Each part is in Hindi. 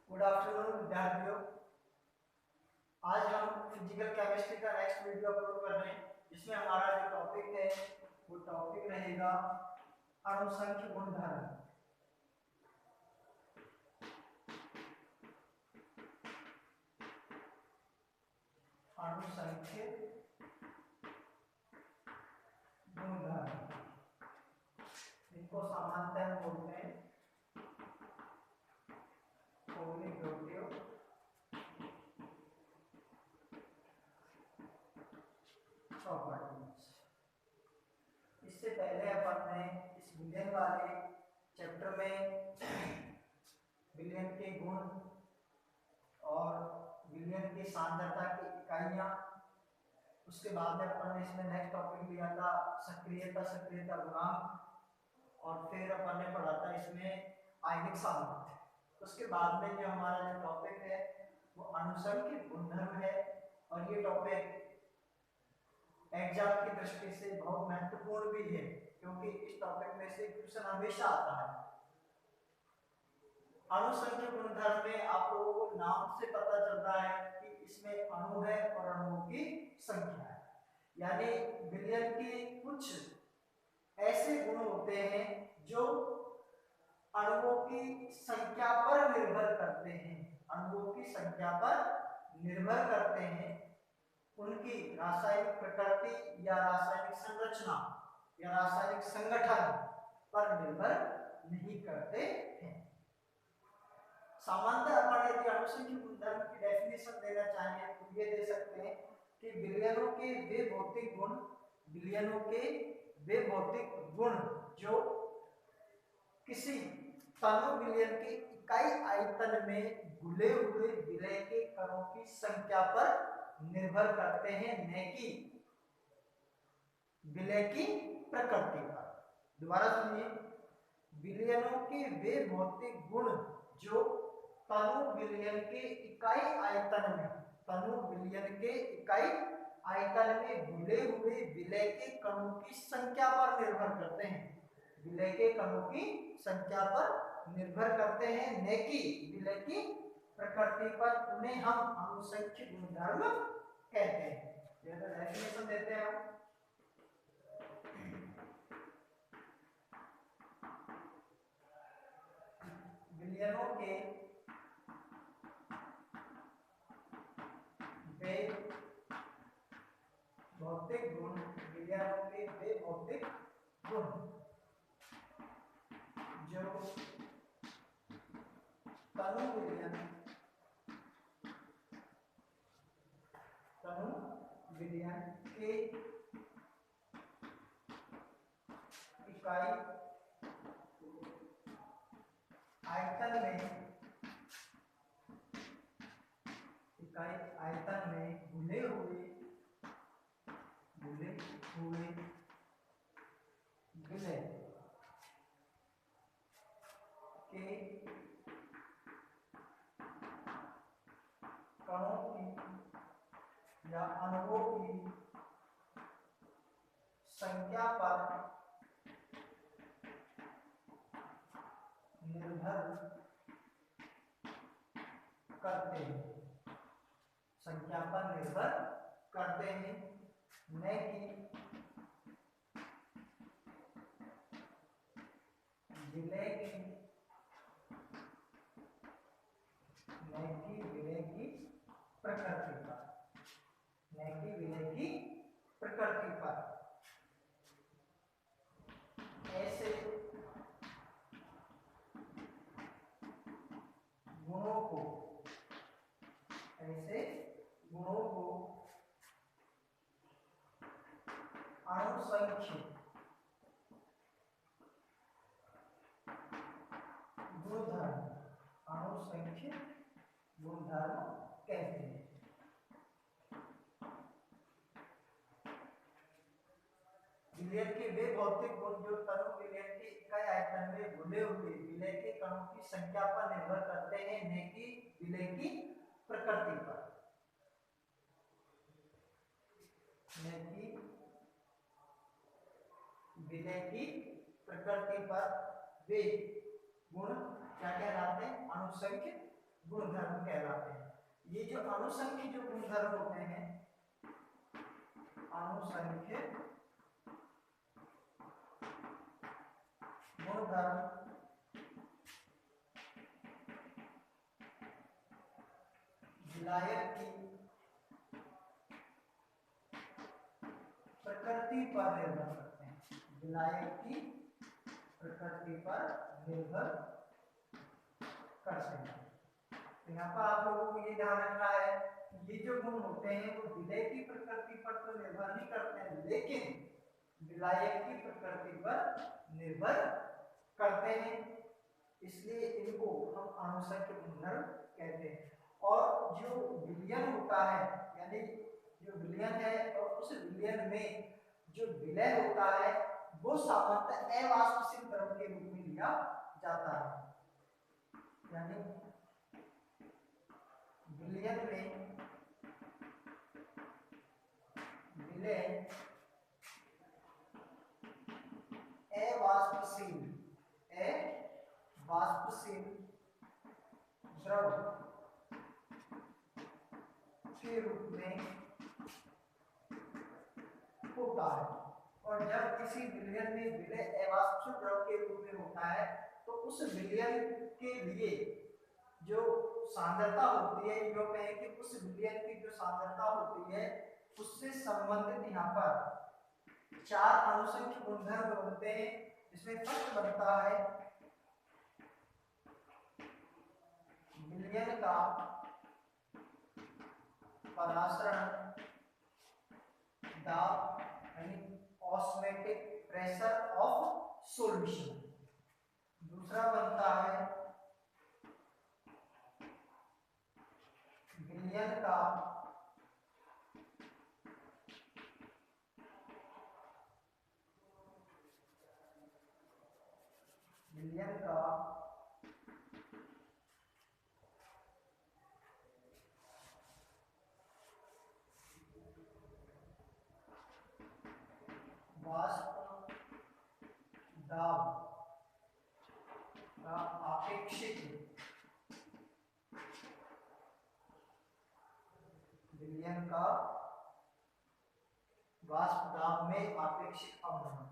गुड आफ्टरनून विद्यार्थियों। आज हम फिजिकल केमिस्ट्री का नेक्स्ट वीडियो अपलोड कर रहे हैं, जिसमें हमारा जो टॉपिक है वो टॉपिक रहेगा अणुसंख्य गुणधर्म। अणुसंख्य गुणधर्म, इनको सामान्यतः हम बोलते हैं कोलिगेटिव प्रॉपर्टीज। इससे पहले अपन ने इस विलयन वाले चैप्टर में विलयन के गुण और विलयन की सांद्रता की इकाइयां, उसके बाद में अपन ने इसमें नेक्स्ट टॉपिक लिया था सक्रियता गुणांक, और फिर अपन ने पढ़ा था इसमें आयनिक सामर्थ्य। उसके बाद में जो हमारा जो टॉपिक है वो अणुसंख्य गुणधर्म है, और ये टॉपिक एग्जाम की दृष्टि से बहुत महत्वपूर्ण भी है, क्योंकि इस टॉपिक में से क्वेश्चन हमेशा आता है। अणुसंख्य गुणधर्म में आप लोगों को नाम से पता चल रहा है कि इसमें अणु है और अणुओं की संख्या है, यानी विलयन के कुछ ऐसे गुण होते हैं जो अणुओं की संख्या पर निर्भर करते हैं। अणुओं की संख्या पर निर्भर करते हैं, उनकी रासायनिक प्रकृति या रासायनिक संरचना या रासायनिक संगठन पर निर्भर नहीं करते हैं। सामान्यतः अपन यदि अणुसंख्य गुणधर्म की डेफिनेशन देना चाहें तो ये दे सकते हैं कि विलयनों के वे भौतिक गुण जो किसी तनु विलयन के इकाई आयतन में घुले हुए विलय के कणों की संख्या पर निर्भर करते हैं, न कि विलय की प्रकृति पर। दोबारा सुनिए, विलयनों के वे भौतिक गुण जो तनु विलयन के इकाई आयतन में घुले हुए विलय के कणों की संख्या पर निर्भर करते हैं, विलय के कणों की संख्या पर निर्भर करते हैं, न कि विलय की प्रकृति पर, उन्हें हम अणुसंख्य गुणधर्म कहते हैं। यह डेफिनेशन देते हैं हम। विलयनों के वे भौतिक गुण, विलयनों के वे भौतिक गुण जो तनु विलयन के इकाई आयतन में घुले हुए विलय के कणों की या अणुओं की संख्या पर निर्भर करते हैं, न कि विलय की प्रकृति पर। ऐसे गुणों को अणुसंख्य गुणधर्म कहते हैं। विलयन के वे भौतिक गुण जो तनु विलयन के इकाई आयतन में घुले हुए विलय के कणों की संख्या पर निर्भर करते हैं, न कि विलय की प्रकृति पर। वे गुण क्या कहलाते हैं? अणुसंख्य गुणधर्म कहलाते हैं। ये जो अनुसंख्य जो गुणधर्म होते हैं, अनुसंख्य गुणधर्म विलायक की प्रकृति पर निर्भर करते हैं, विलायक की प्रकृति पर निर्भर करते हैं। तो यहाँ पर आप लोगों को ये ध्यान रखना है कि ये जो गुण होते हैं वो विलय की प्रकृति पर तो निर्भर नहीं करते हैं, लेकिन विलायक की प्रकृति पर निर्भर करते हैं, इसलिए इनको हम अनुसंख्य गुणधर्म कहते हैं। और जो विलयन होता है, यानी जो विलयन है और उस विलयन में जो विलय होता है वो सामान्यतः अवाष्पशील द्रव के रूप में लिया जाता है। यानी विलयन में विलय अवाष्पशील द्रव के रूप में होता है। और जब किसी विलयन में विलय अवाष्पशील द्रव के रूप में होता है तो उस विलयन के लिए जो सांद्रता होती है, यो कहें कि उस विलयन की जो सांद्रता होती है उससे संबंधित यहाँ पर 4 अनुसंख्य गुणधर्म बनते हैं, जिसमें फर्स्ट बनता है विलयन का परासरण दाब, यानी ऑस्मोटिक प्रेशर ऑफ सॉल्यूशन। दूसरा बनता है विलयन का वाष्प दाब का आपेक्षिक विलयन का वाष्प दाब में आपेक्षिक अवनमन,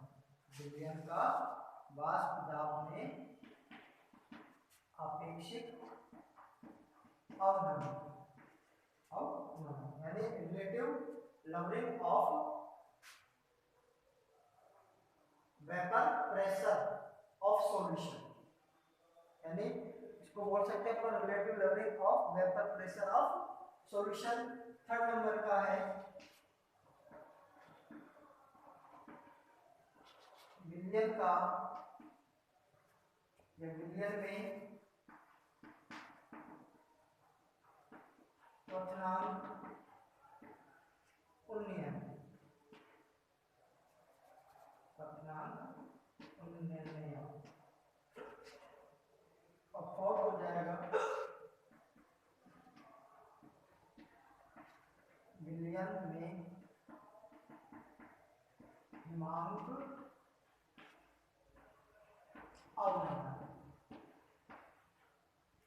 विलयन का वाष्प दाब में आपेक्षिक अवनमन, यानी relative lowering of vapour pressure of solution, यानी इसको बोल सकते हैं अपन relative lowering of vapour pressure of solution. Third number का है विलयन का या विलयन में क्वथनांक उन्नयन, और फोर्थ हो जाएगा विलयन में हिमांक अवनमन,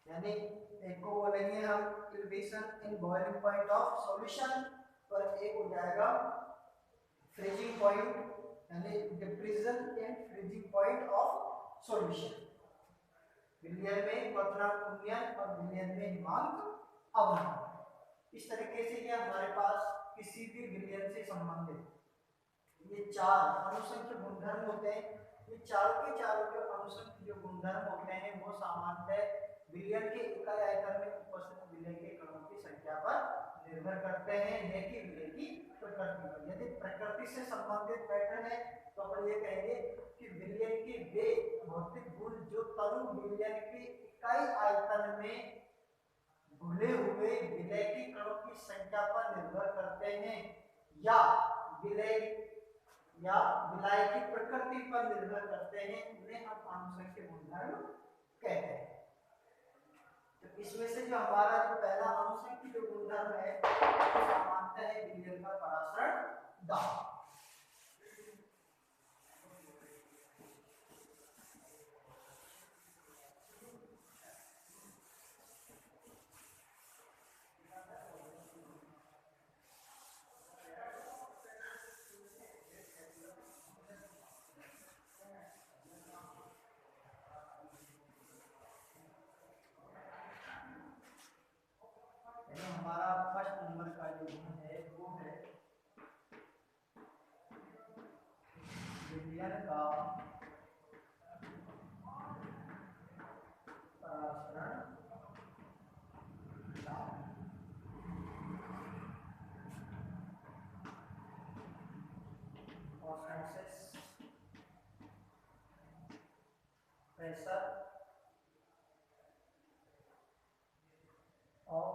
यानी एक को बोलेंगे हम elevation in boiling point of solution, और एक हो जाएगा फ्रीजिंग पॉइंट, यानी depression in freezing point of solution. विलयन में क्वथनांक उन्नयन और विलयन में हिमांक अवनमन। इस तरीके से ये हमारे पास किसी भी विलयन से संबंधित ये 4 अनुसंख्य गुणधर्म होते हैं। ये चारों के चारों जो अनुसंख्य जो गुणधर्म होते हैं वो सामान्यतः विलयन के इकाई आयतन में उपस्थित विलय के कणों की संख्या पर निर्भर करते हैं, न कि विलय की प्रकृति पर। यदि प्रकृति से संबंधित मैटर है तो अपन ये कहेंगे कि विलयन के वे भौतिक गुण जो तनु विलयन के इकाई आयतन में घुले हुए विलय के कणों की संख्या पर निर्भर करते हैं, या विलय या विलय की प्रकृति पर निर्भर करते हैं, उन्हें हम अनुसंख्य गुणधर्म कहते हैं। तो इसमें से जो हमारा जो पहला अनुसंख्य जो गुणधर्म है वो सामान्यतः है विलयन का परासरण दाब। विलयन का परासरण दाब, osmosis pressure of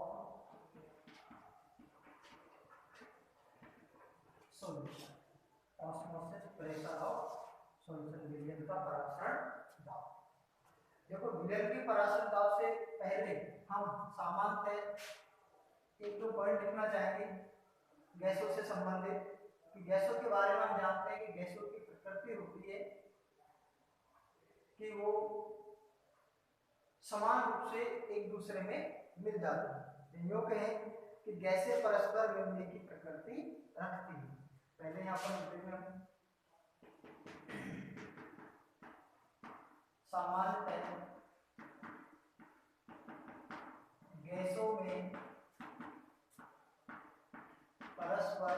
solution, osmosis pressure of solution, विलयन का परासरण दाब। देखो विलयन की परासरण दाब से पहले हम सामान्यतः एक दो पॉइंट लिखना चाहेंगे गैसों से संबंधित, कि गैसों के बारे में हम जानते हैं कि गैसों की प्रकृति होती है कि वो समान रूप से एक दूसरे में मिल जाती है। यूं कहें कि गैसें परस्पर मिलने की प्रकृति रखती है। पहले यहाँ पर सामान्यतः गैसों में परस्पर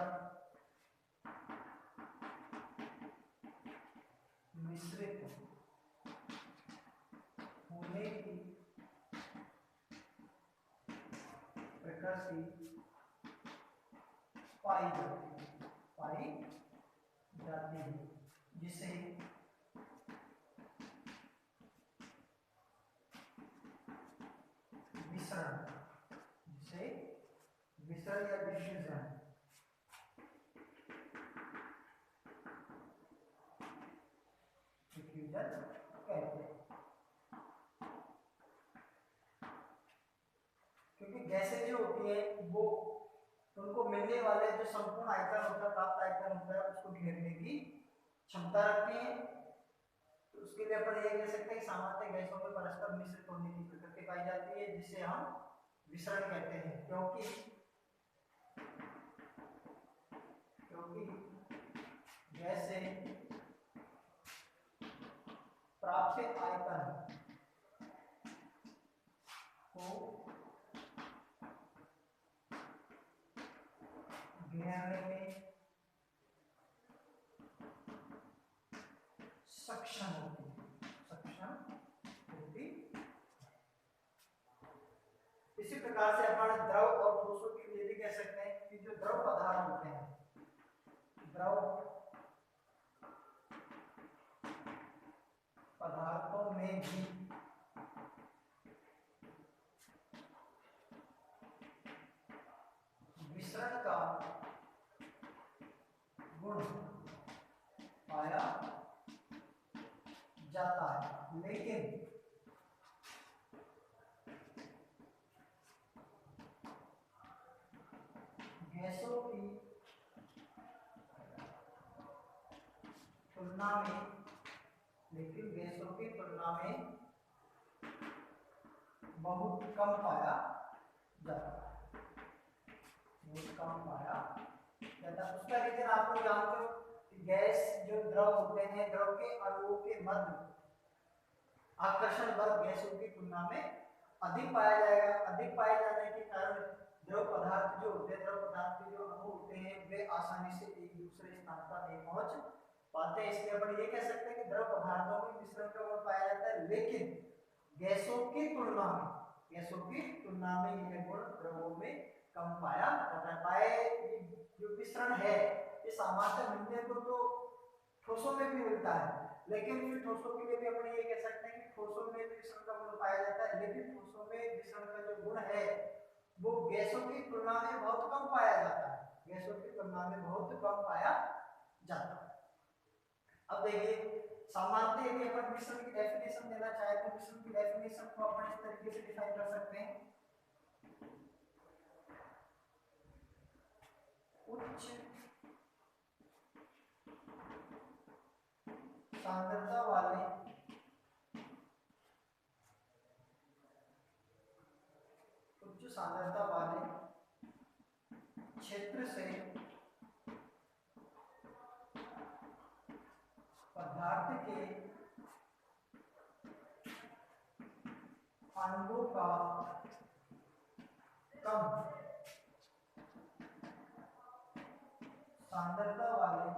मिश्रित होने की प्रकृति पाई जाती है, जिसे विसरण या डिफ्यूजन कहते हैं। क्योंकि गैसें जो होती है वो उनको मिलने वाले जो संपूर्ण आयतन होता है, प्राप्त आयतन होता है, उसको घेरने की क्षमता रखती है। तो उसके लिए अपन ये कह सकते हैं सामान्य गैसों में परस्पर मिश्रित होने की प्रकृति पाई जाती है, जिसे हम विसरण कहते हैं। क्योंकि गैसें प्राप्त आयतन को घेरने में सक्षम होती है। इसी प्रकार से अपन द्रव और ठोसों के लिए भी कह सकते हैं कि जो द्रव पदार्थ होते हैं, द्रव पदार्थों में भी विसरण का गुण पाया जाता है, लेकिन गैसों की तुलना में बहुत कम पाया जाता है, उसका रीजन आप लोग जानते हो कि गैस जो द्रव होते हैं, द्रव के अणुओं के मध्य आकर्षण बल गैसों की तुलना में अधिक पाया जाएगा। अधिक पाए जाने के कारण द्रव पदार्थ जो होते हैं, द्रव पदार्थ के जो अणु होते हैं, वे आसानी से एक दूसरे स्थान पर नहीं पहुंच पाते हैं। इसलिए अपन ये कह सकते हैं कि द्रव पदार्थों में मिश्रण का गुण पाया जाता है, लेकिन गैसों की तुलना में यह गुण द्रवों में कम पाया जाता है। पाए जो मिश्रण है ये सामान्य मिलने को तो ठोसों में भी मिलता है, लेकिन फिर ठोसों के लिए भी अपन ये कह सकते हैं कि ठोसों में मिश्रण का गुण पाया जाता है, लेकिन ठोसों में मिश्रण का जो गुण है वो गैसों की तुलना में बहुत कम पाया जाता है, अब देखिए सामान्यतः यदि अपन मिश्रण की डेफिनेशन देना चाहे तो मिश्रण की डेफिनेशन को अपन इस तरीके से डिफाइन कर सकते हैं। उच्च सांद्रता वाले क्षेत्र से पदार्थ के अणुओं का कम सांद्रता वाले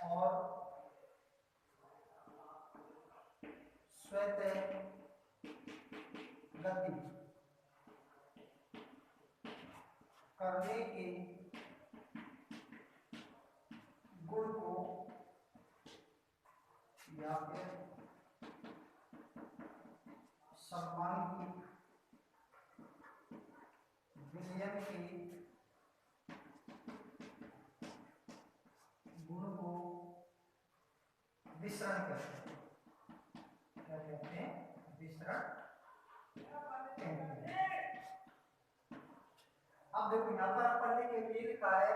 और स्वतः गति करने के गुण को या फिर समांगिक विलयन के गुण को विसरण कहते हैं। क्या कहते हैं? विसरण कहते हैं। अब देखो यहाँ पर पढ़ने के लिए लिखा है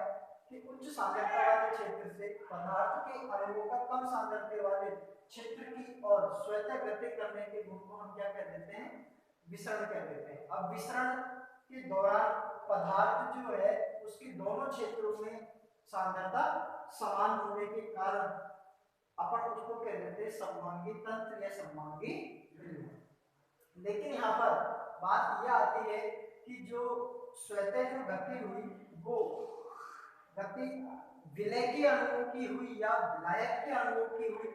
कि उच्च सांद्रता वाले क्षेत्र से पदार्थ के अणुओं का कम सांद्रता वाले क्षेत्र की और स्वतः गति करने के गुण को हम क्या कह देते हैं? विसरण कह देते हैं। अब विसरण के दौरान पदार्थ जो है उसके दोनों क्षेत्रों में सांद्रता समान होने के कारण अपन उसको कह देते हैं सममांगी तंत्र या सममांगी विलयन। लेकिन यहाँ पर बात यह आती है कि जो स्वतः जो गति हुई वो गति विलय के अणुओं की हुई या विलायक के अणुओं की हुई,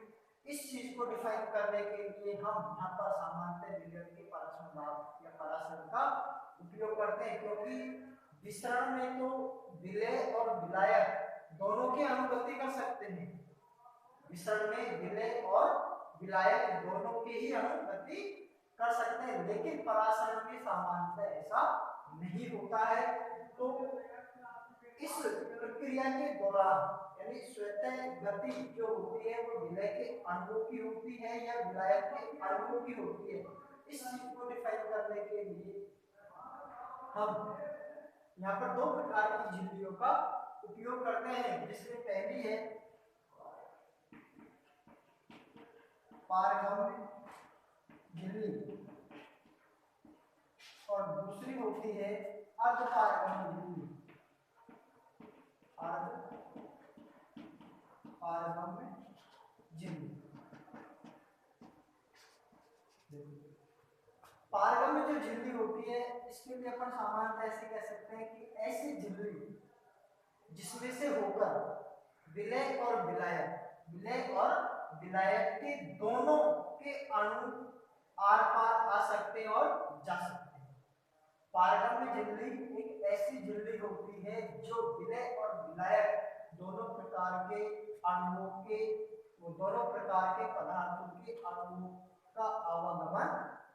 इस चीज को डिफाइन करने के लिए हम यहाँ पर सामान्यतः विलयन के परासरण दाब या परासरण का उपयोग करते हैं, क्योंकि विसरण में तो विलय और विलायक दोनों के अणु गति कर सकते हैं। विसरण में विलय और विलायक दोनों के ही अणु गति कर सकते हैं, लेकिन परासरण में सामान्यतः ऐसा नहीं होता है। तो इस प्रक्रिया के दौरान यानी स्वतः गति जो होती है वो विलय के अणुओं की होती है या विलायक के अणुओं की होती है। इस चीज को डिफाइन करने के लिए हम यहाँ पर दो प्रकार की झिल्लियों का उपयोग करते हैं, जिसमें पहली है पारगम्य झिल्ली और दूसरी होती है अर्धपारगम्य झिल्ली। अर्धपारगम्य झिल्ली। पारगम्य जो झिल्ली होती है इसके लिए अपन सामान्यतः ऐसे कह सकते हैं कि ऐसी झिल्ली जिसमें से होकर विलय और विलायक के दोनों के अणु आर पार आ सकते हैं और जा सकते हैं। पारगम्य झिल्ली एक ऐसी झिल्ली होती है जो विलय और विलायक दोनों प्रकार के अणुओं के दोनों प्रकार के पदार्थों के अणुओं का आवागमन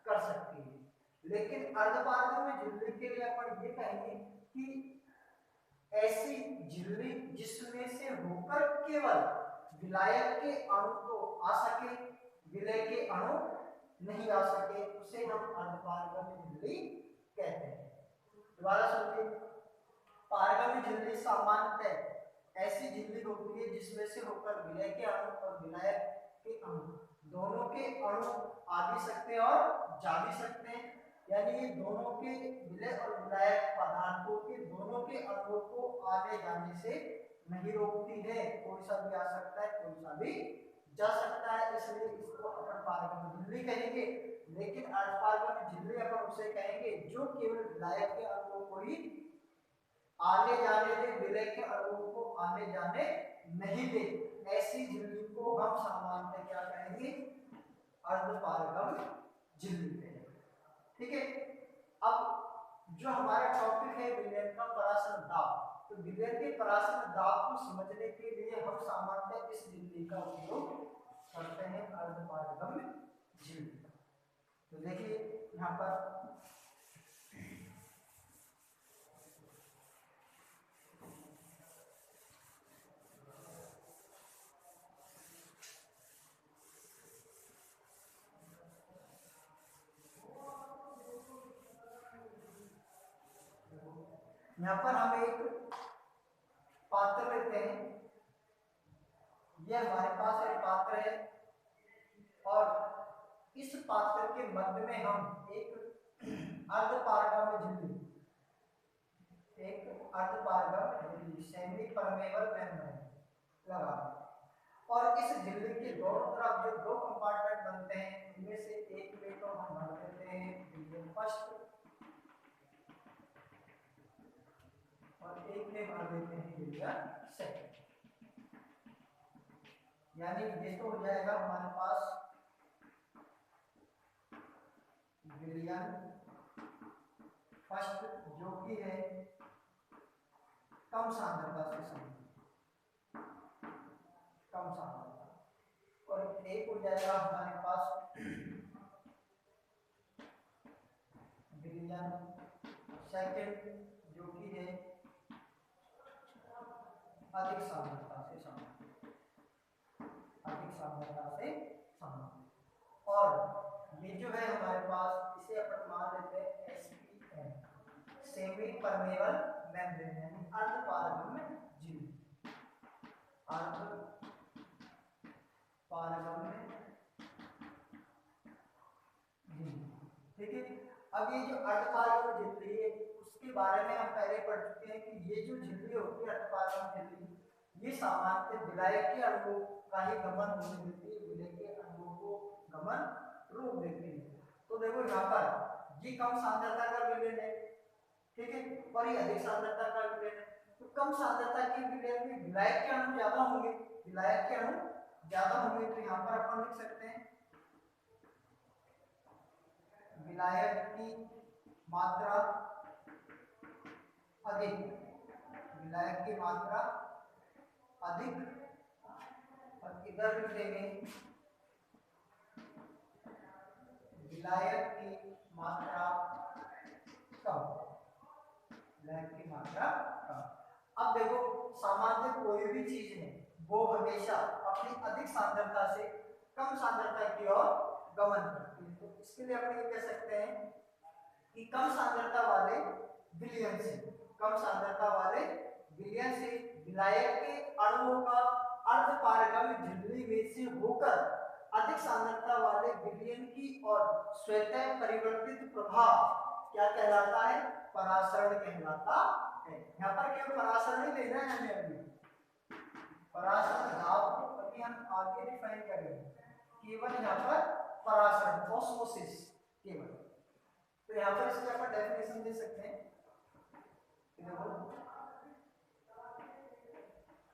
कर सकती है। लेकिन अर्धपारगम्य झिल्ली के लिए अपन ये कहेंगे कि ऐसी झिल्ली जिसमें से होकर केवल विलायक के अणु तो आ सके, विलय के अणु नहीं आ सके, उसे हम अर्धपारगम्य झिल्ली कहते हैं। दोबारा सुनिए, पारगम्य झिल्ली सामान्यतः ऐसी झिल्ली होती है जिसमें से होकर विलय के अणु और विलायक के अणु दोनों के अणु आ भी सकते हैं और जा भी सकते हैं, यानी ये दोनों के विलय और विलायक पदार्थों के दोनों के अणुओं को आने जाने से नहीं रोकती है। कोई सा भी आ सकता है, कोई सा भी जा सकता है, इसलिए इसको अपन पारगम्य झिल्ली कहेंगे। लेकिन अर्धपारगम्य झिल्ली अपन उसे कहेंगे जो केवल विलायक के अणुओं को ही आने जाने दे, विलय के अणुओं को आने जाने नहीं दे। ऐसी झिल्ली को हम सामान्यतः क्या कहेंगे? अर्धपारगम्य झिल्ली कहेंगे। ठीक है। अब जो हमारा टॉपिक है विलयन का परासरण दाब, तो विलयन के परासरण दाब को समझने के लिए हम सामान्यतः इस झिल्ली का उपयोग करते हैं, अर्धपारगम्य झिल्ली। तो देखिए यहाँ पर हम एक पात्र लेते हैं, ये हमारे पास एक पात्र है और इस पात्र के मध्य में हम एक अर्धपारगम्य झिल्ली सेमी परमेबल मेम्ब्रेन लगा और इस झिल्ली के दोनों तरफ जो दो कंपार्टमेंट बनते हैं उनमें से एक में तो हम भर देते हैं विलयन फर्स्ट और एक में भर देते हैं बिलियन सेकंड। यानी ये तो हो जाएगा हमारे पास बिलियन फर्स्ट, जो कि है कम सांद्रता से संबंधित, कम सांद्रता। और एक हो जाएगा हमारे पास बिलियन सेकंड, जो कि है अधिक सांद्रता से संबंधित, अधिक सांद्रता से संबंधित। और ये जो है हमारे पास, इसे अपन मान लेते हैं SPM, सेमी परमेबल मेम्ब्रेन, यानी अर्धपारगम्य झिल्ली, अर्धपारगम्य झिल्ली। ठीक है। अब ये जो अर्धपारगम्य झिल्ली है, उसके बारे में हम पहले पढ़ चुके हैं कि ये जो झिल्ली होती है अर्धपारगम्य झिल्ली, ये सामान्य विलायक के अणुओं का ही गमन होने देती है, विलायक के अणुओं को गमन रोक देती है। तो देखो यहाँ पर ये कम सांद्रता का विलयन है, ठीक है, और ये अधिक सांद्रता का विलयन है। तो कम सांद्रता के विलयन में विलायक के अणु ज्यादा होंगे, विलायक के अणु ज्यादा होंगे। तो यहाँ पर अपन लिख सकते हैं विलायक की मात्रा अधिक, विलायक की मात्रा अधिक, और इधर लिख देंगे विलायक की मात्रा कम, विलायक की मात्रा कम। अब देखो सामान्य कोई भी चीज है वो हमेशा अपनी अधिक सांद्रता से कम सांद्रता की ओर गमन करती है। तो इसके लिए अपन ये कह सकते हैं कि कम सांद्रता वाले विलयन से, कम सांद्रता वाले विलयन से विलायक के अणुओं का अर्धपारगम्य झिल्ली में से होकर अधिक सांद्रता वाले विलयन की और स्वतः परिवर्तित प्रभाव क्या कहलाता है? परासरण कहलाता है। यहाँ पर केवल परासरण ही लेना है हमें, अभी परासरण भाव को अभी हम आगे डिफाइन करेंगे, केवल यहाँ पर परासरण, ऑस्मोसिस केवल। तो यहाँ पर इसकी अपन डेफिनेशन दे सकते हैं, देखो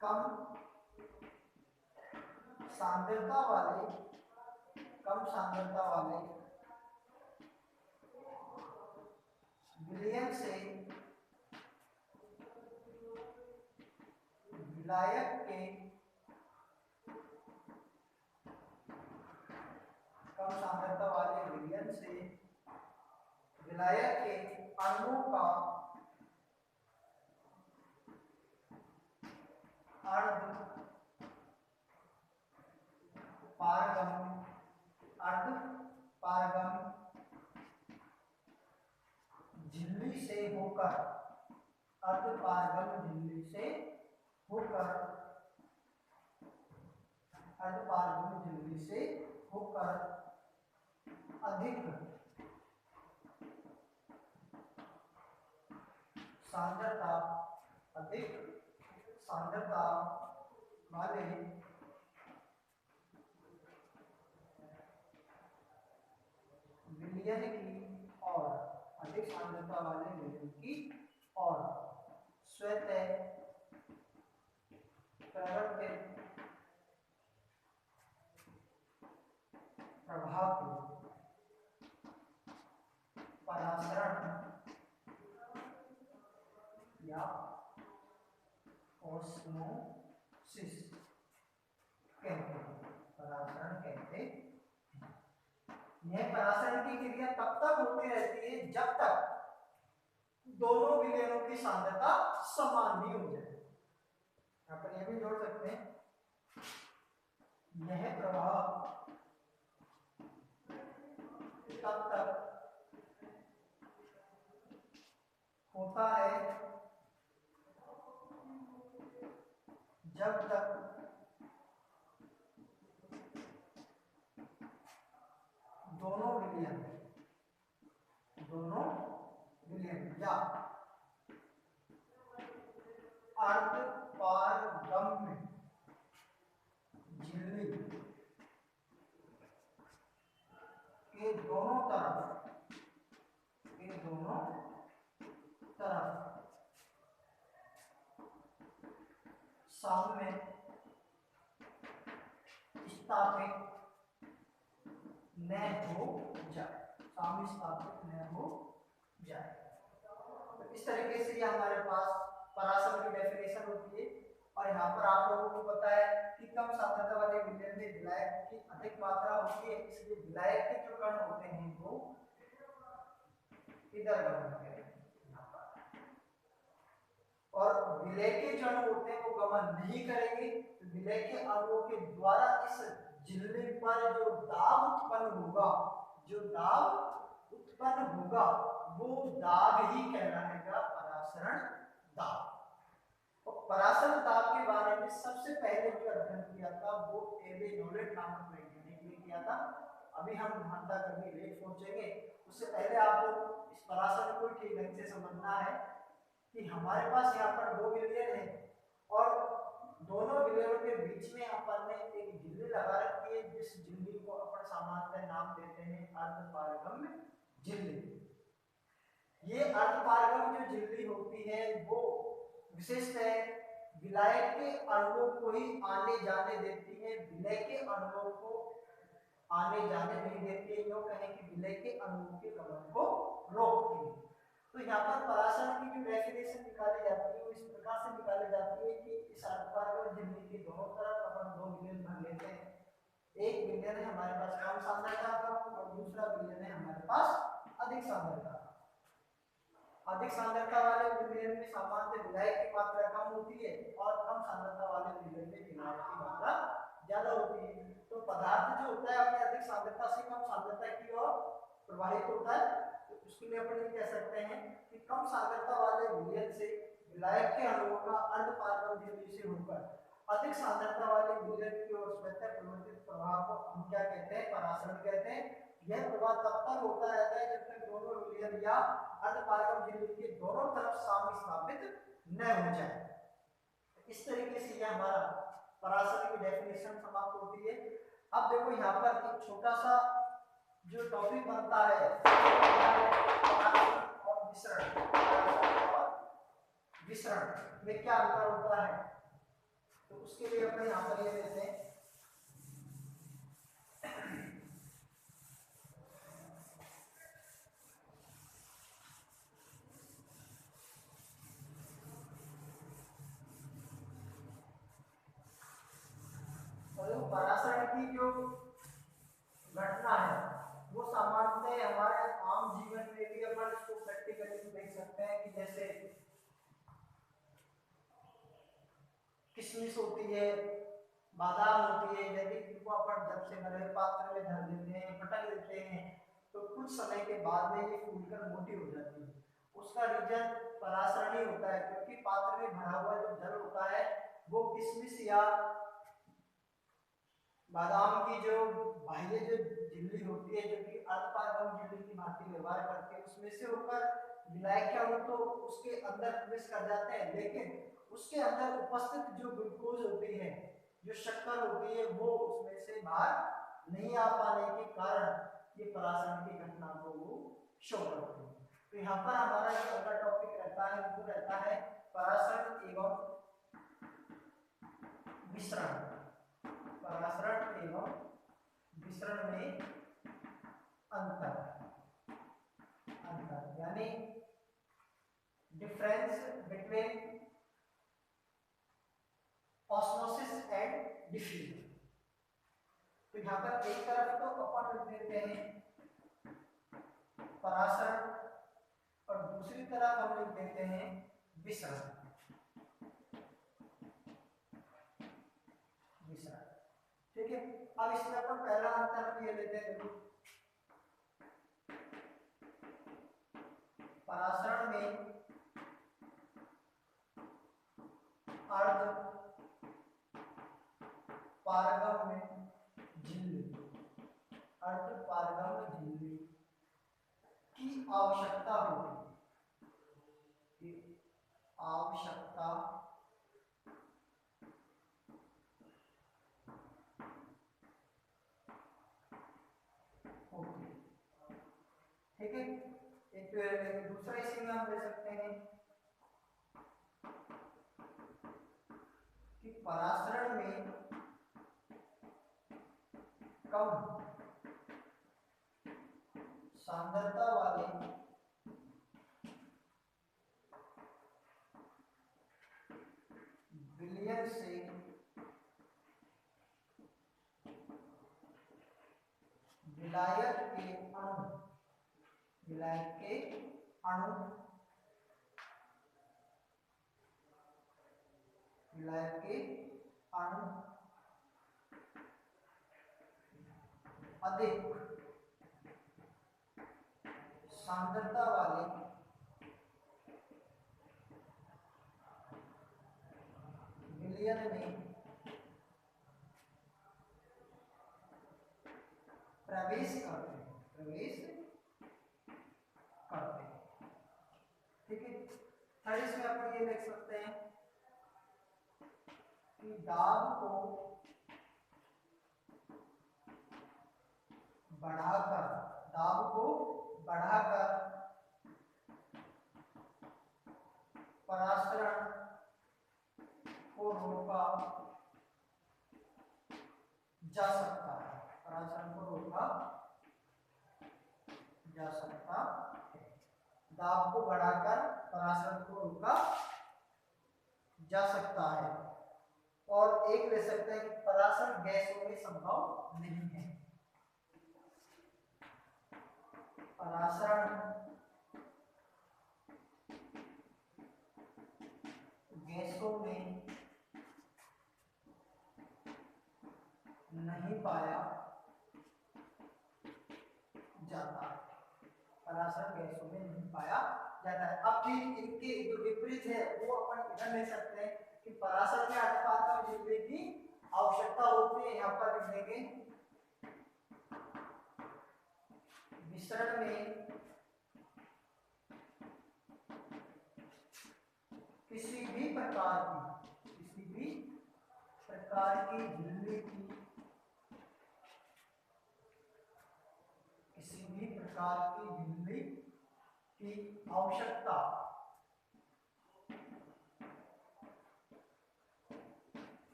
कम सांद्रता वाले, कम सांद्रता वाले विलयन से विलायक के, कम सांद्रता वाले विलयन से विलायक के अणुओं का अर्धपारगम्य झिल्ली से होकर, अर्धपारगम्य झिल्ली से होकर, अर्धपारगम्य झिल्ली से होकर अधिक सांद्रता, अधिक सांद्रता वाले विलयन की और, अधिक सांद्रता वाले विलयन की और स्वतः प्रवर्तित प्रभाव को परासरण या ऑस्मोसिस कहते हैं, परासरण कहते हैं। यह परासरण की क्रिया तब तक होती रहती है जब तक दोनों विलयनों की सांद्रता समान नहीं हो जाए। यहाँ पर यह भी जोड़ सकते हैं, यह प्रभाव तब तक होता है जब तक दोनों विलयन या अर्धपारगम्य झिल्ली के दोनों तरफ, साम्य स्थापित न हो जाए, साम्य स्थापित न हो जाए। तो इस तरीके से ये हमारे पास परासर की डेफिनेशन होती है। और यहाँ पर आप लोगों को पता है कि कम सांद्रता वाले विलयन में विलायक की अधिक मात्रा होती है, इसलिए विलायक के जो कण होते हैं वो इधर गमन करेंगे यहाँ पर, और विलय के जो अणु होते हैं वो गमन नहीं करेंगे। तो विलय के अणुओं के द्वारा इस झिल्ली पर जो दाब उत्पन्न होगा, जो दाब उत्पन्न होगा वो दाब ही कहलाएगा परासरण दाब। और परासरण दाब के बारे में सबसे पहले जो अध्ययन किया था वो एवे नोलेट नामक वैज्ञानिक ने किया था। अभी हम वहां तक कभी लेट पहुंचेंगे, उससे पहले आपको इस परासरण को ठीक ढंग से समझना है कि हमारे पास यहाँ पर दो विलयन है और दोनों विलयनों के बीच में अपन ने एक झिल्ली लगा रखी है, जिस झिल्ली को अपन सामान्यतः नाम देते हैं अर्धपारगम्य झिल्ली। ये अर्धपारगम्य जो झिल्ली होती है वो विशिष्ट है, विलायक के अणुओं को ही आने जाने देती है, विलय के अणुओं को आने जाने नहीं देती है। यूं कहें कि विलय के अणुओं के गमन को रोकती है। तो यहाँ पर परासरण की जो डेफिनेशन निकाली जाती है वो इस प्रकार से निकाली जाती है कि इस अर्धपारगम्य झिल्ली के दोनों तरफ अपन दो विलयन भर लेते हैं। एक विलयन है हमारे पास कम सांद्रता का और दूसरा विलयन है हमारे पास अधिक सांद्रता का। अधिक सांद्रता वाले विलयन में सामान्य विलायक की मात्रा कम होती है और कम सांद्रता वाले विलयन में विलायक की मात्रा ज्यादा होती है। तो पदार्थ जो होता है अपने अधिक सांद्रता से कम सांद्रता की ओर प्रवाहित होता है। तो उसके लिए अपन ये कह सकते हैं कि कम सांद्रता वाले विलयन से विलायक के अणुओं का अर्धपारगम्य झिल्ली से होकर अधिक सांद्रता वाले विलयन की ओर स्वतः प्रवर्तित प्रवाह को हम क्या कहते हैं? परासरण कहते हैं। यह प्रवाह तब तक होता रहता है जब तक दोनों विलयन या अर्धपारगम्य झिल्ली के दोनों तरफ साम्य स्थापित न हो जाए। इस तरीके से यह हमारा परासरण की डेफिनेशन समाप्त होती है। अब देखो यहाँ पर एक छोटा सा जो टॉपिक बनता है और विसरण, और विसरण में क्या अंतर होता है, तो उसके लिए अपने यहाँ पर ये लेते हैं परासरण की जो घटना है वो सामान्यतः हमारे आम जीवन में भी अपन इसको प्रैक्टिकली देख सकते हैं कि जैसे किशमिश होती है, बादाम होती है, यदि इनको अपन जब से बड़े पात्र में धर देते हैं, पटक देते हैं, तो कुछ समय के बाद में ये फूलकर मोटी हो जाती है। उसका रीजन परासरण ही होता है, क्योंकि पात्र में भरा हुआ जो जल होता है वो किशमिश या बादाम की जो बाह्य जो झिल्ली होती है, जो कि अर्धपारगम्य झिल्ली की भांति व्यवहार करती है, उसमें से होकर विलायक के अणु तो उसके अंदर प्रवेश कर जाते हैं, लेकिन उसके अंदर उपस्थित जो ग्लूकोज होती है, जो शक्कर होती है, वो उसमें से बाहर नहीं आ पाने के कारण ये परासरण की घटना को वो शो करते हैं। तो यहाँ पर हमारा जो अगला टॉपिक रहता है वो रहता है परासरण एवं विसरण। परासरण एवं विसरण में अंतर, यानी difference between osmosis and diffusion. तो यहाँ पर एक तरफ तो अपन लिख देते हैं परासरण और दूसरी तरफ हम लिख देते हैं विसरण। ठीक है, अब इसमें अपन पहला अंतर ये लेते हैं, परासरण में अर्ध पारगम्य झिल्ली, अर्ध पारगम्य झिल्ली की आवश्यकता होती है, आवश्यकता होती है। ठीक है, एक दूसरा इसी में हम ले सकते हैं कि परासरण में कम सांद्रता वाले विलयन से विलायक के अणु अधिक सांद्रता वाले विलयन में प्रवेश करते हैं। ठीक है। थर्ड इसमें अपन ये लिख सकते हैं कि दाब को बढ़ाकर परासरण को रोका जा सकता है। दाब को बढ़ाकर परासरण को रोका जा सकता है। और एक ले सकते हैं कि परासरण गैसों में संभव नहीं है। परासरण गैसों में नहीं पाया जाता है। अब ठीक इनके जो विपरीत है वो अपन इधर ले सकते हैं कि परासरण के अनुपात में जितने की आवश्यकता होती है यहाँ पर लिख देंगे मिश्रण में किसी भी प्रकार की झिल्ली की आवश्यकता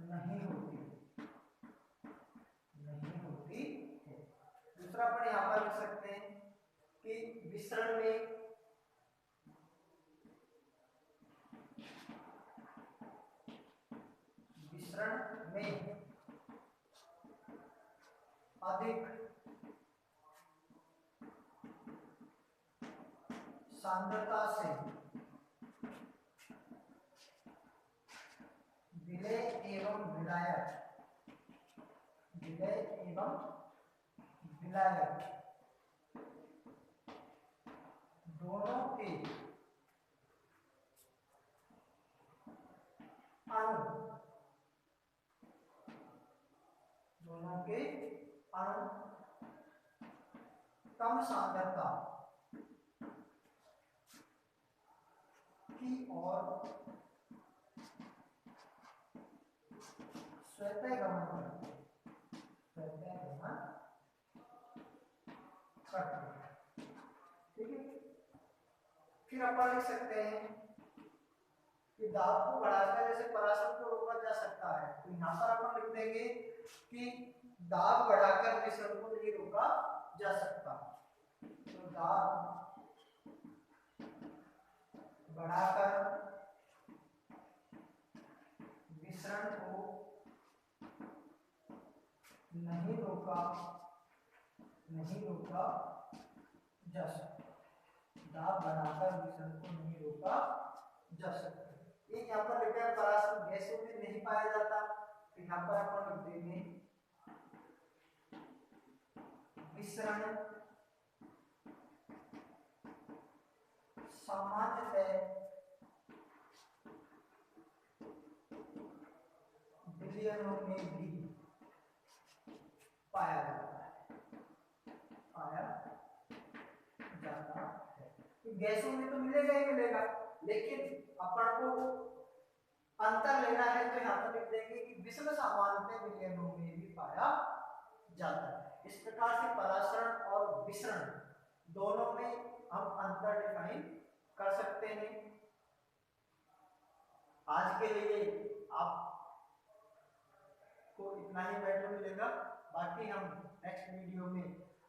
नहीं होती है। दूसरा अपन यहाँ पर लिख सकते हैं कि मिश्रण में अधिक सांद्रता से विलय एवं विलायक दोनों के अणु कम सांद्रता की ओर स्वतः गमन करते हैं। ठीक है। फिर अपन लिख सकते हैं कि दाब को बढ़ाकर जैसे परासरण को रोका जा सकता है, तो यहाँ पर अपन लिख देंगे कि दाब बढ़ाकर मिश्रण को नहीं रोका जा सकता। तो दाब बढ़ाकर मिश्रण को नहीं रोका जा सकता। दाब बढ़ाकर मिश्रण को नहीं रोका जा सकता। एक यहाँ पर लिखा है परासरण गैसों में नहीं पाया जाता, तो यहाँ पर अपन लिख देंगे मिश्रण सामान्यतः विलयनों में भी पाया जाता है। गैसों में तो मिलेगा ही मिलेगा, लेकिन अपन को अंतर लेना है तो यहाँ पर लिख देंगे कि विषम सामान्यतः विलयनों में भी पाया जाता है। इस प्रकार से परासरण और विसरण दोनों में हम अंतर डिफाइन कर सकते हैं। आज के लिए आपको इतना ही बैठो मिलेगा। बाकी हम नेक्स्ट वीडियो में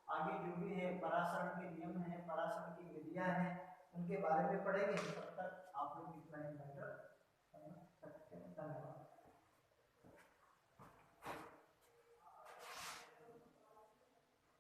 आगे जो भी है पराशरण के नियम है, पराशरण की विधियां हैं, उनके बारे में पढ़ेंगे। तब तक आप लोग इतना ही